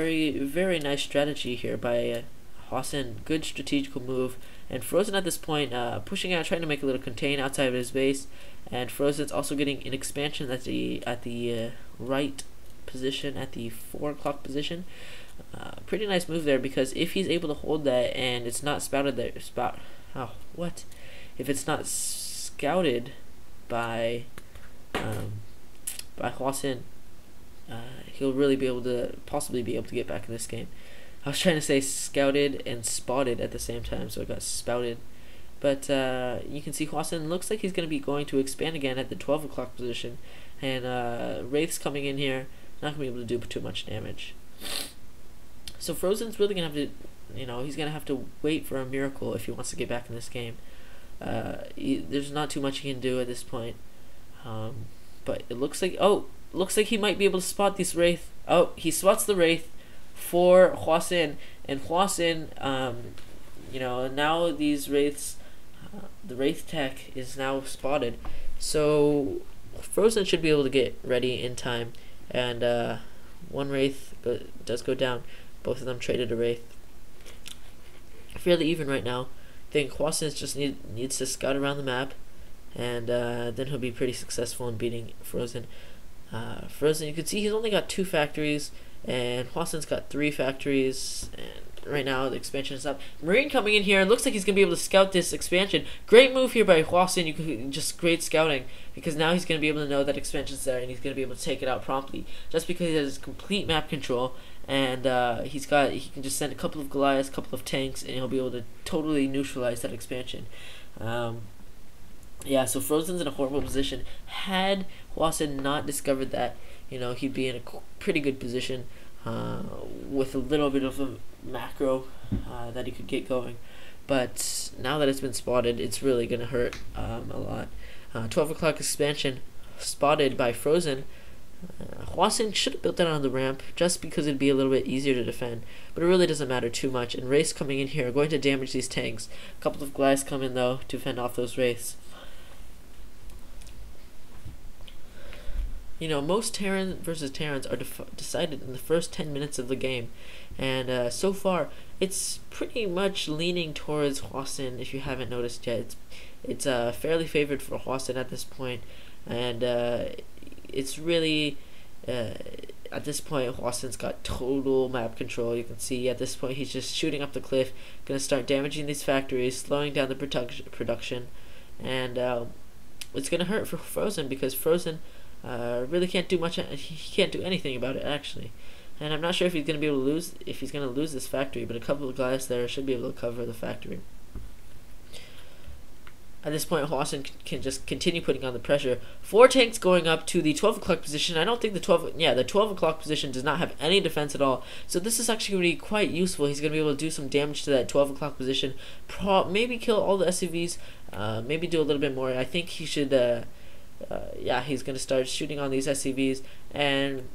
Very nice strategy here by Hwasin. Good strategical move. And FrOzean at this point pushing out, trying to make a little contain outside of his base. And FrOzean's also getting an expansion at the right position, at the 4 o'clock position. Pretty nice move there, because if he's able to hold that and it's not spouted there, if it's not scouted by Hwasin, he'll really possibly be able to get back in this game. I was trying to say scouted and spotted at the same time, so I got spouted. But you can see Hwasin looks like he's going to be going to expand again at the 12 o'clock position. And Wraith's coming in here, not going to be able to do too much damage. So FrOzean's really going to have to, he's going to have to wait for a miracle if he wants to get back in this game. There's not too much he can do at this point. But it looks like he might be able to spot these Wraith. Oh, he spots the Wraith for Hwasin, and Hwasin, now these Wraiths, the Wraith tech is now spotted, so FrOzean should be able to get ready in time, and one Wraith does go down. Both of them traded a Wraith. Fairly even right now. I think Hwasin just needs to scout around the map, and then he'll be pretty successful in beating FrOzean. FrOzean, you can see he's only got 2 factories, and Hwasin's got 3 factories, and right now the expansion is up. Marine coming in here, looks like he's going to be able to scout this expansion. Great move here by Hwasin, just great scouting, because now he's going to be able to know that expansion's there, and he's going to be able to take it out promptly, just because he has complete map control, and he can just send a couple of Goliaths, a couple of tanks, and he'll be able to totally neutralize that expansion. Yeah, so FrOzean's in a horrible position. Had Hwasin not discovered that, he'd be in a pretty good position with a little bit of a macro that he could get going. But now that it's been spotted, it's really going to hurt a lot. 12 o'clock expansion spotted by FrOzean. Hwasin should have built that on the ramp just because it'd be a little bit easier to defend, but it really doesn't matter too much. And Wraiths coming in here are going to damage these tanks. A couple of Goliaths come in though to fend off those Wraiths. Most Terran versus Terrans are decided in the first 10 minutes of the game, and so far it's pretty much leaning towards Hwasin. If you haven't noticed yet, it's fairly favored for Hwasin at this point, and it's really at this point Hwasin's got total map control. You can see at this point he's just shooting up the cliff, gonna start damaging these factories, slowing down the production, and it's gonna hurt for FrOzean, because FrOzean really can't do much. He can't do anything about it actually, and I'm not sure if he's gonna be able to lose. If he's gonna lose this factory, but a couple of Goliaths there should be able to cover the factory. At this point, Hwasin can just continue putting on the pressure. 4 tanks going up to the 12 o'clock position. I don't think the 12 o'clock position does not have any defense at all. So this is actually going to be quite useful. He's going to be able to do some damage to that 12 o'clock position. Maybe kill all the SCVs. Maybe do a little bit more. I think he should. He's going to start shooting on these SCVs, and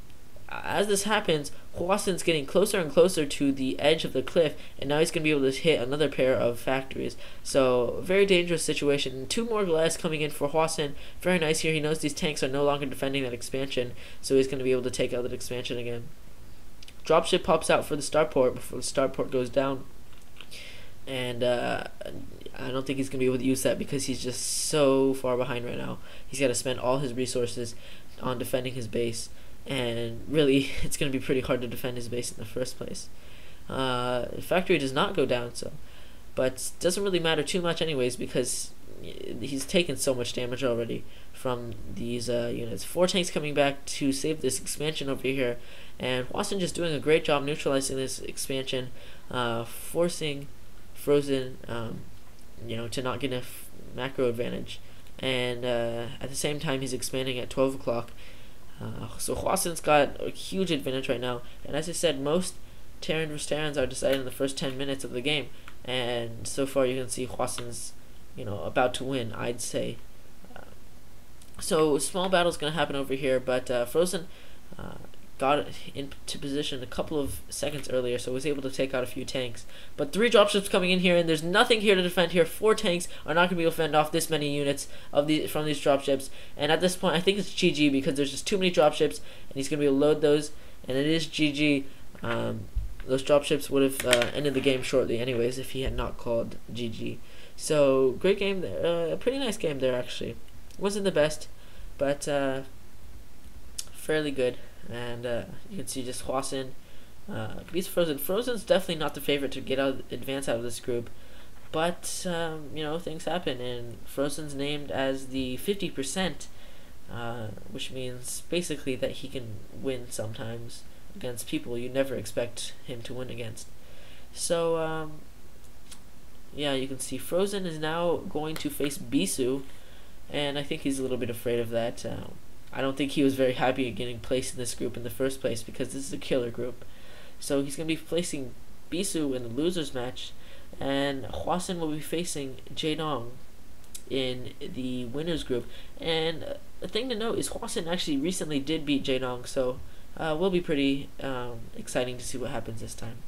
as this happens, Hwasin's getting closer and closer to the edge of the cliff, and now he's going to be able to hit another pair of factories. So, very dangerous situation. 2 more Goliaths coming in for Hwasin. Very nice here. He knows these tanks are no longer defending that expansion, so he's going to be able to take out that expansion again. Dropship pops out for the starport before the starport goes down, and I don't think he's going to be able to use that because he's just so far behind right now. He's got to spend all his resources on defending his base, and really it's going to be pretty hard to defend his base in the first place. The factory does not go down, but doesn't really matter too much anyways, because he's taken so much damage already from these units. 4 tanks coming back to save this expansion over here, and Hwasin just doing a great job neutralizing this expansion, forcing FrOzean to not get a macro advantage, and at the same time he's expanding at 12 o'clock. So Hwasin's got a huge advantage right now, and as I said, most Terran versus Terrans are decided in the first 10 minutes of the game, and so far you can see Hwasin's about to win, I'd say. So small battle's gonna happen over here, but FrOzean got into position a couple of seconds earlier, so was able to take out a few tanks. But 3 dropships coming in here, and there's nothing here to defend here. 4 tanks are not going to be able to fend off this many units from these dropships. And at this point, I think it's GG, because there's just too many dropships, and he's going to be able to load those, and it is GG. Those dropships would have ended the game shortly anyways if he had not called GG. So great game there, a pretty nice game there actually. Wasn't the best, but fairly good. And you can see just Hwasin beats FrOzean. FrOzean's definitely not the favorite to advance out of this group, but you know, things happen, and FrOzean's named as the 50%, which means basically that he can win sometimes against people you never expect him to win against. So yeah, you can see FrOzean is now going to face Bisu, and I think he's a little bit afraid of that. I don't think he was very happy at getting placed in this group in the first place, because this is a killer group. So he's going to be facing Bisu in the losers match, and Hwasin will be facing Jaedong in the winners group. And a thing to note is Hwasin actually recently did beat Jaedong, so will be pretty exciting to see what happens this time.